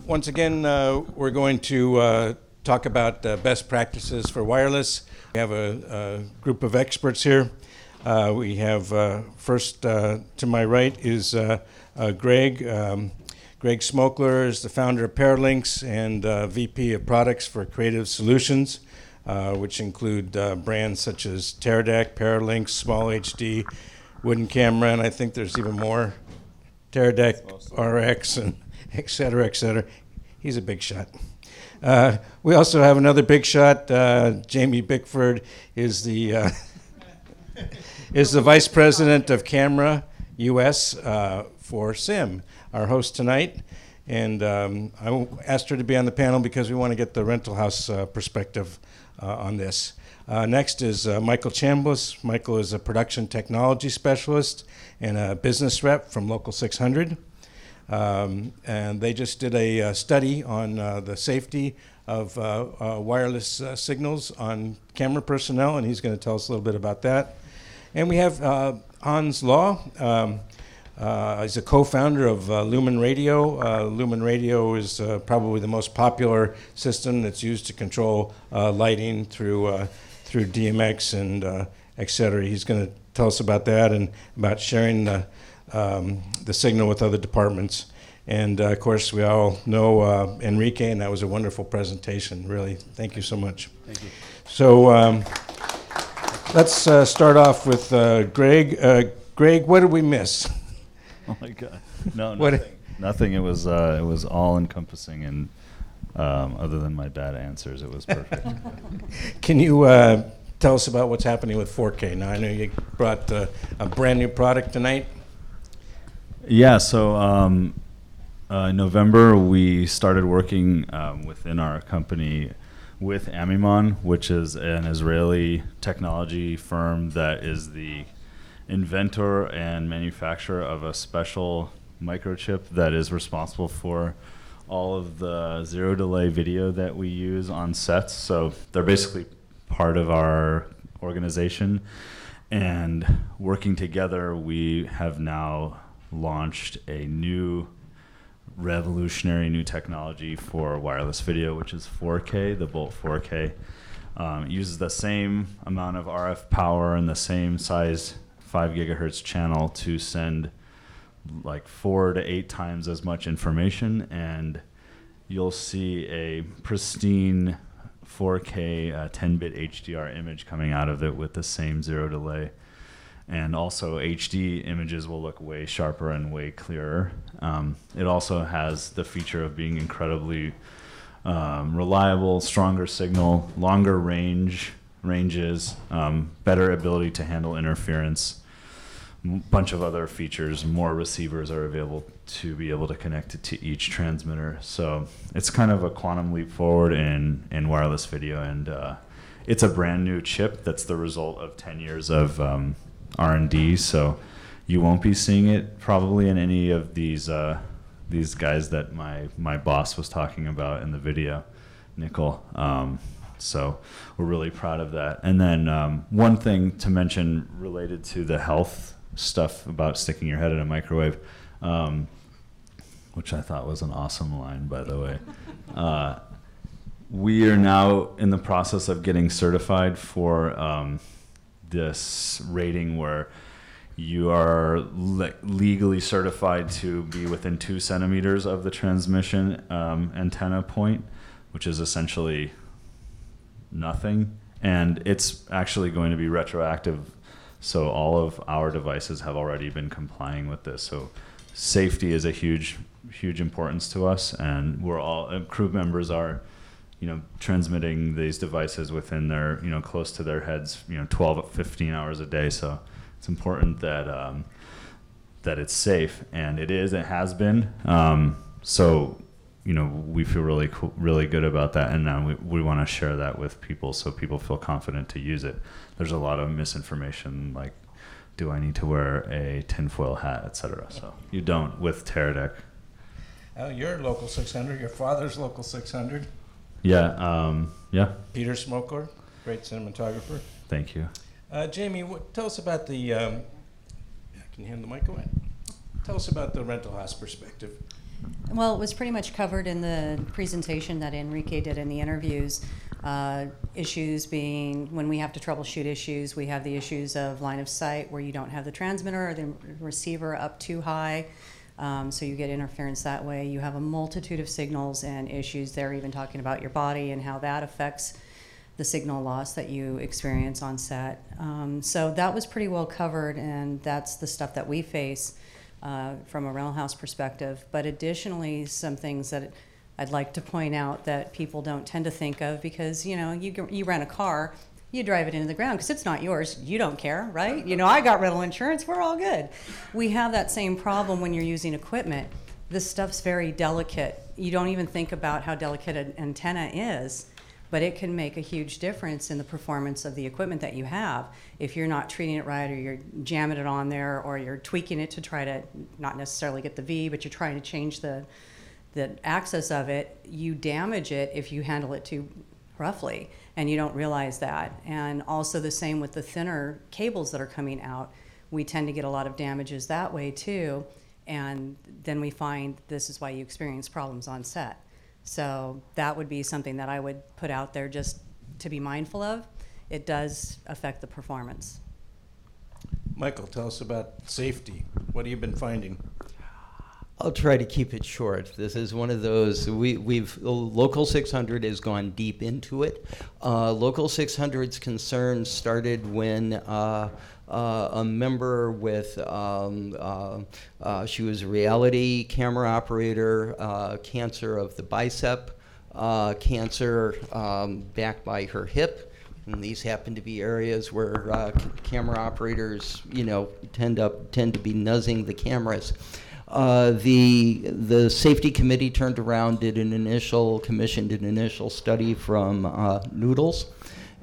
Once again, we're going to talk about best practices for wireless. We have a group of experts here. We have first to my right is Greg. Greg Smokler is the founder of Paralinx and VP of products for Creative Solutions, which include brands such as Teradek, Paralinx, Small HD, Wooden Camera, and I think there's even more, Teradek, RX, and et cetera, et cetera. He's a big shot. We also have another big shot. Jaymie Bickford is the Vice President of Camera US for SIM, our host tonight. And I asked her to be on the panel because we want to get the rental house perspective on this. Next is Michael Chambliss. Michael is a production technology specialist and a business rep from Local 600. And they just did a study on the safety of wireless signals on camera personnel, and he's going to tell us a little bit about that. And we have Hans Law. He's a co-founder of Lumen Radio. Lumen Radio is probably the most popular system that's used to control lighting through DMX and et cetera. He's going to tell us about that and about sharing the signal with other departments. And of course, we all know Enrique, and that was a wonderful presentation. Really, thank you so much. Thank you. So let's start off with Greg. Greg, what did we miss? Oh my God! No, nothing. Nothing. It was all encompassing, and other than my bad answers, it was perfect. Can you tell us about what's happening with 4K? Now I know you brought a brand new product tonight. Yeah. So in November, we started working within our company with Amimon, which is an Israeli technology firm that is the inventor and manufacturer of a special microchip that is responsible for all of the zero delay video that we use on sets. So they're basically part of our organization, and working together, we have now launched a new revolutionary new technology for wireless video, which is 4K, the Bolt 4K. It uses the same amount of RF power and the same size 5 gigahertz channel to send like 4 to 8 times as much information, and you'll see a pristine 4K 10-bit HDR image coming out of it with the same zero delay. And also HD images will look way sharper and way clearer. It also has the feature of being incredibly reliable, stronger signal, longer ranges, better ability to handle interference, bunch of other features. More receivers are available to be able to connect it to each transmitter. So it's kind of a quantum leap forward in wireless video, and it's a brand new chip that's the result of 10 years of R&D, so you won't be seeing it probably in any of these guys that my boss was talking about in the video, Nickel. So we're really proud of that. And then one thing to mention related to the health stuff about sticking your head in a microwave, which I thought was an awesome line, by the way. We are now in the process of getting certified for this rating where you are legally certified to be within 2 centimeters of the transmission antenna point, which is essentially nothing. And it's actually going to be retroactive. So all of our devices have already been complying with this. So safety is a huge importance to us. And we're all, crew members are, transmitting these devices within their, close to their heads, 12, 15 hours a day. So it's important that that it's safe, and it is. It has been. So we feel really good about that, and now we want to share that with people so people feel confident to use it. There's a lot of misinformation, like, do I need to wear a tinfoil hat, etc. So you don't with Teradek. You're Local 600. Your father's Local 600. Yeah, yeah. Peter Smokler, great cinematographer. Thank you. Jaymie, tell us about the. Can you hand the mic away? Tell us about the rental house perspective. Well, it was pretty much covered in the presentation that Enrique did in the interviews. Issues being when we have to troubleshoot issues, we have the issues of line of sight where you don't have the transmitter or the receiver up too high, so you get interference that way. You have a multitude of signals and issues there, even talking about your body and how that affects the signal loss that you experience on set. So that was pretty well covered, and that's the stuff that we face from a rental house perspective. But additionally, some things that I'd like to point out that people don't tend to think of, because you rent a car, you drive it into the ground because it's not yours. You don't care, right? I got rental insurance. We're all good. We have that same problem when you're using equipment. This stuff's very delicate. You don't even think about how delicate an antenna is, but it can make a huge difference in the performance of the equipment that you have if you're not treating it right, or you're jamming it on there, or you're tweaking it to try to not necessarily get the V, but you're trying to change the axis of it. You damage it if you handle it too roughly, and you don't realize that. And also the same with the thinner cables that are coming out. We tend to get a lot of damages that way too, and then we find this is why you experience problems on set. So that would be something that I would put out there just to be mindful of. It does affect the performance. Michael, tell us about safety. What have you been finding? I'll try to keep it short. This is one of those, Local 600 has gone deep into it. Local 600's concerns started when a member with, she was a reality camera operator, cancer of the bicep, cancer back by her hip. And these happen to be areas where camera operators, tend to be nuzzing the cameras. The safety committee turned around, commissioned an initial study from Noodles,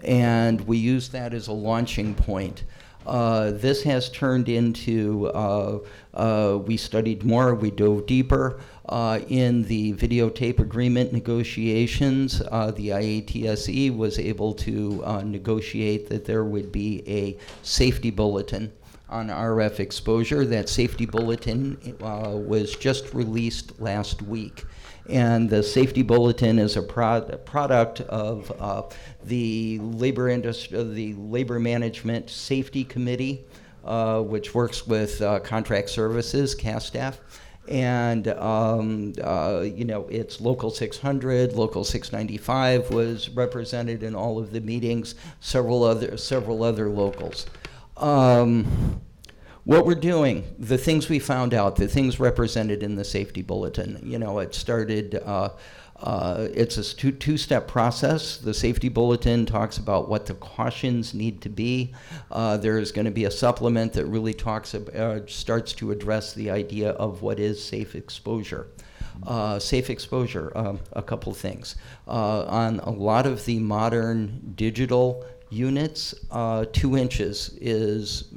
and we used that as a launching point. This has turned into, we studied more, we dove deeper. In the videotape agreement negotiations, the IATSE was able to negotiate that there would be a safety bulletin on RF exposure. That safety bulletin was just released last week. And the safety bulletin is a product of the Labor Management Safety Committee, which works with contract services, CAS staff. And it's Local 600, Local 695 was represented in all of the meetings, several other locals. What we're doing, the things we found out, the things represented in the safety bulletin, it started, it's a two-step process. The safety bulletin talks about what the cautions need to be. There's going to be a supplement that really starts to address the idea of what is safe exposure. Safe exposure, a couple things. On a lot of the modern digital units, 2 inches is,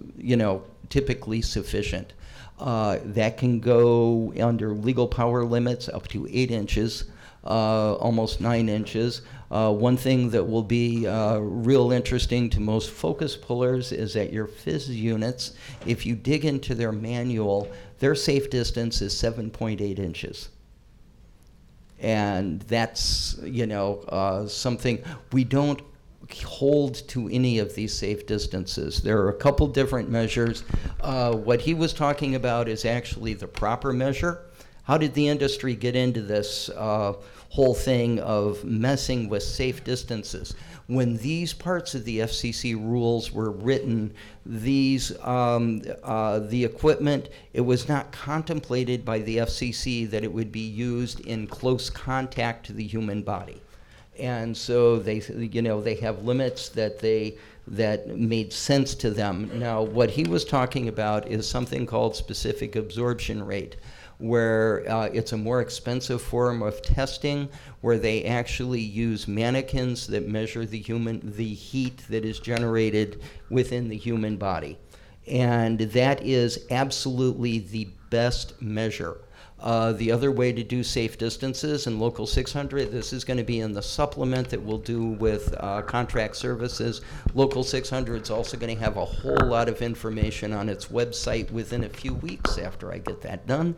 typically sufficient. That can go under legal power limits up to 8 inches, almost 9 inches. One thing that will be real interesting to most focus pullers is that your FIZ units, if you dig into their manual, their safe distance is 7.8 inches. And that's, something we don't hold to any of these safe distances. There are a couple different measures. What he was talking about is actually the proper measure. How did the industry get into this whole thing of messing with safe distances? When these parts of the FCC rules were written, the equipment, it was not contemplated by the FCC that it would be used in close contact to the human body. And so they have limits that made sense to them. Now, what he was talking about is something called specific absorption rate, where it's a more expensive form of testing, where they actually use mannequins that measure the heat that is generated within the human body. And that is absolutely the best measure. The other way to do safe distances in Local 600, this is going to be in the supplement that we'll do with contract services. Local 600 is also going to have a whole lot of information on its website within a few weeks after I get that done.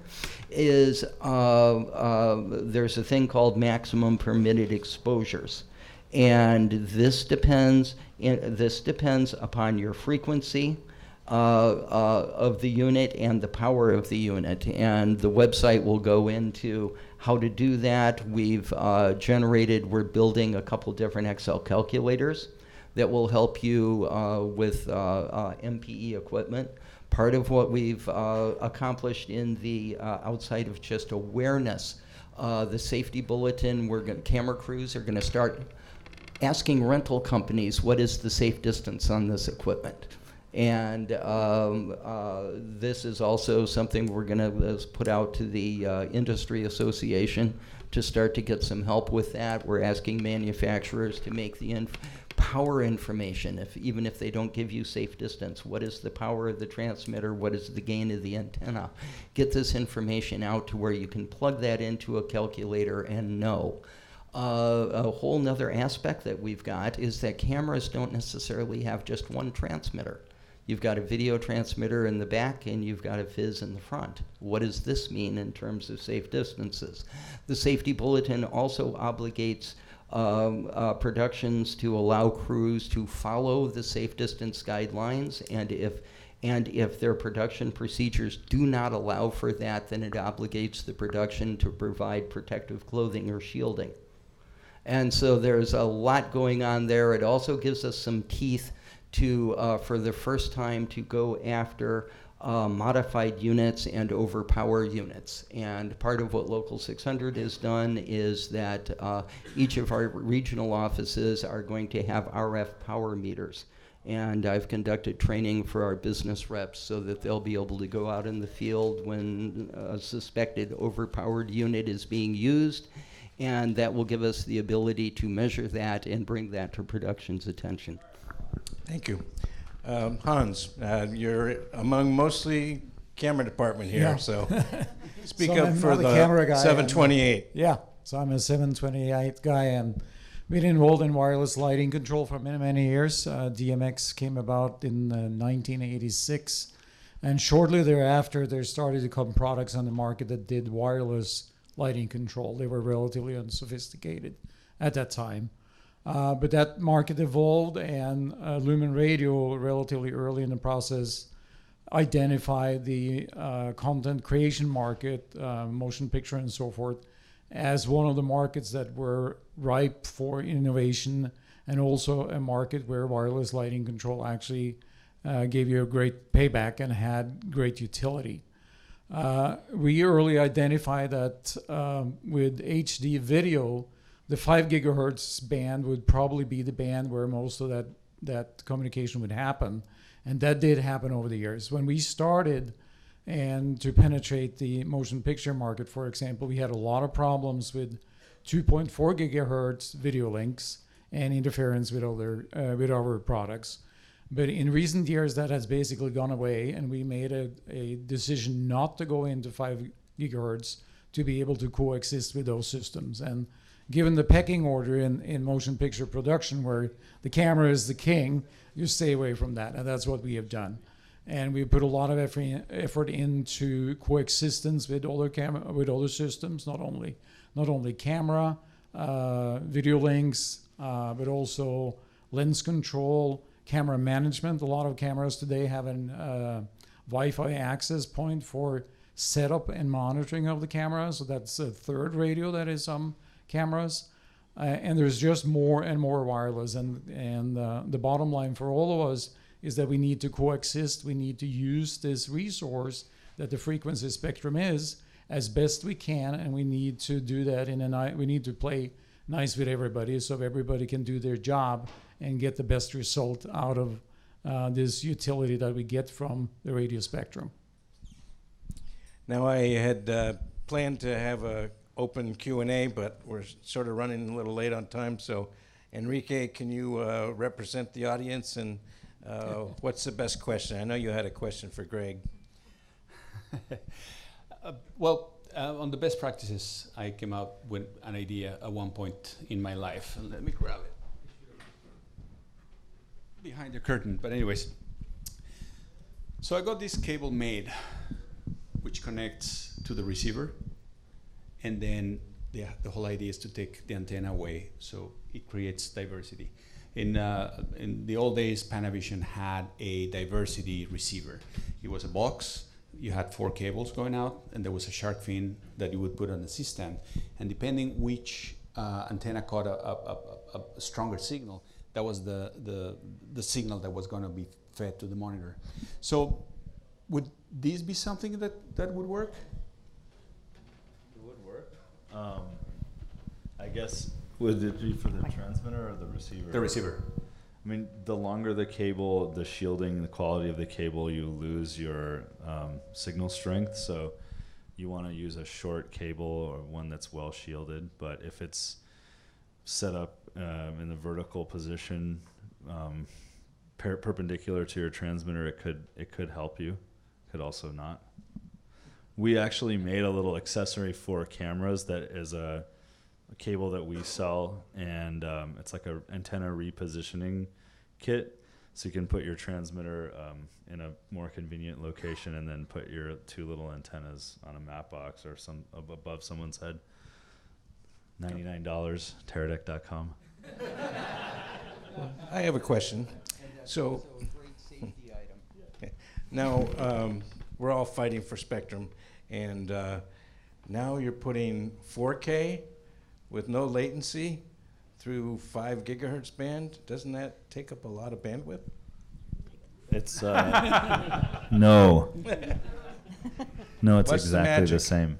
There's a thing called maximum permitted exposures. And this depends upon your frequency of the unit and the power of the unit. And the website will go into how to do that. We're building a couple different Excel calculators that will help you with MPE equipment. Part of what we've accomplished in the outside of just awareness, the safety bulletin, camera crews are going to start asking rental companies, what is the safe distance on this equipment? And this is also something we're going to put out to the industry association to start to get some help with that. We're asking manufacturers to make the power information, even if they don't give you safe distance. What is the power of the transmitter? What is the gain of the antenna? Get this information out to where you can plug that into a calculator and know. A whole nother aspect that we've got is that cameras don't necessarily have just one transmitter. You've got a video transmitter in the back and you've got a fizz in the front. What does this mean in terms of safe distances? The safety bulletin also obligates productions to allow crews to follow the safe distance guidelines, and if their production procedures do not allow for that, then it obligates the production to provide protective clothing or shielding. And so there's a lot going on there. It also gives us some teeth to, for the first time, to go after modified units and overpower units. And part of what Local 600 has done is that each of our regional offices are going to have RF power meters. And I've conducted training for our business reps so that they'll be able to go out in the field when a suspected overpowered unit is being used, and that will give us the ability to measure that and bring that to production's attention. Thank you. Hans, you're among mostly camera department here, Yeah. so speak So up I'm for not a camera the guy. 728. Yeah, so I'm a 728 guy, and been involved in wireless lighting control for many, many years. DMX came about in 1986, and shortly thereafter, there started to come products on the market that did wireless lighting control. They were relatively unsophisticated at that time. But that market evolved, and Lumen Radio, relatively early in the process, identified the content creation market, motion picture and so forth, as one of the markets that were ripe for innovation, and also a market where wireless lighting control actually gave you a great payback and had great utility. We early identified that with HD video, the 5 gigahertz band would probably be the band where most of that communication would happen. And that did happen over the years. When we started and to penetrate the motion picture market, for example, we had a lot of problems with 2.4 gigahertz video links and interference with our products. But in recent years, that has basically gone away, and we made a decision not to go into 5 gigahertz to be able to coexist with those systems. And given the pecking order in motion picture production, where the camera is the king, you stay away from that, and that's what we have done. And we put a lot of effort into coexistence with other systems, not only camera, video links, but also lens control, camera management. A lot of cameras today have an Wi-Fi access point for setup and monitoring of the camera. So that's a third radio that is cameras. And there's just more and more wireless. And the bottom line for all of us is that we need to coexist. We need to use this resource that the frequency spectrum is as best we can. And we need to do that we need to play nice with everybody so everybody can do their job and get the best result out of this utility that we get from the radio spectrum. Now, I had planned to have a open Q&A, but we're sort of running a little late on time. So, Enrique, can you represent the audience, and what's the best question? I know you had a question for Greg. On the best practices, I came out with an idea at one point in my life. And let me grab it behind the curtain. But anyways, so I got this cable made, which connects to the receiver, and then the whole idea is to take the antenna away, so it creates diversity. In the old days, Panavision had a diversity receiver. It was a box. You had 4 cables going out, and there was a shark fin that you would put on the C-stand. And depending which antenna caught a stronger signal, that was the signal that was going to be fed to the monitor. So would this be something that would work? It would work. I guess, would it be for the transmitter or the receiver? The receiver. I mean, the longer the cable, the shielding, the quality of the cable, you lose your signal strength. So you want to use a short cable or one that's well shielded. But if it's set up in the vertical position, perpendicular to your transmitter, it could help you. Could also not. We actually made a little accessory for cameras that is a cable that we sell, and it's like a antenna repositioning kit, so you can put your transmitter in a more convenient location and then put your 2 little antennas on a map box or some above someone's head. $99, Teradek.com. I have a question. So a great safety item. now we're all fighting for spectrum, and now you're putting 4K with no latency through 5 gigahertz band. Doesn't that take up a lot of bandwidth? It's no. No, it's What's the exactly the magic? same.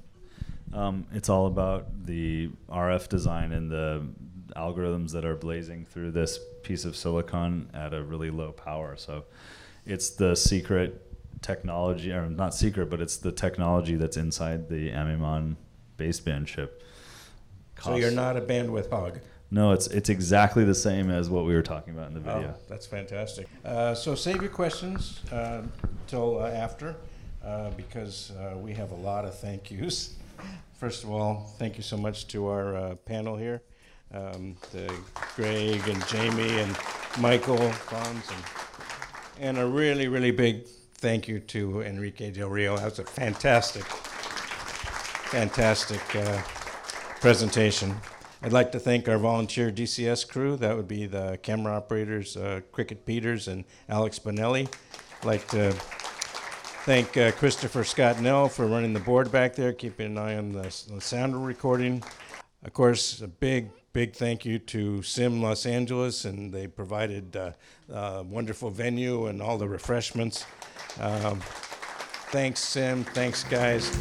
It's all about the RF design and the algorithms that are blazing through this piece of silicon at a really low power. So it's the secret technology, or not secret, but it's the technology that's inside the Amimon baseband chip. So you're not a bandwidth hog. No, it's exactly the same as what we were talking about in the video. Oh, that's fantastic. So save your questions till after, because we have a lot of thank yous. First of all, thank you so much to our panel here, to Greg and Jaymie and Michael Bonds, and a really, really big thank you to Enrique Del Rio. That was a fantastic presentation. I'd like to thank our volunteer DCS crew. That would be the camera operators, Cricket Peters and Alex Bonelli. I'd like to thank Christopher Scott Nell for running the board back there, keeping an eye on the sound recording. Of course, a big thank you to Sim Los Angeles, and they provided a wonderful venue and all the refreshments. Thanks, Sim. Thanks, guys.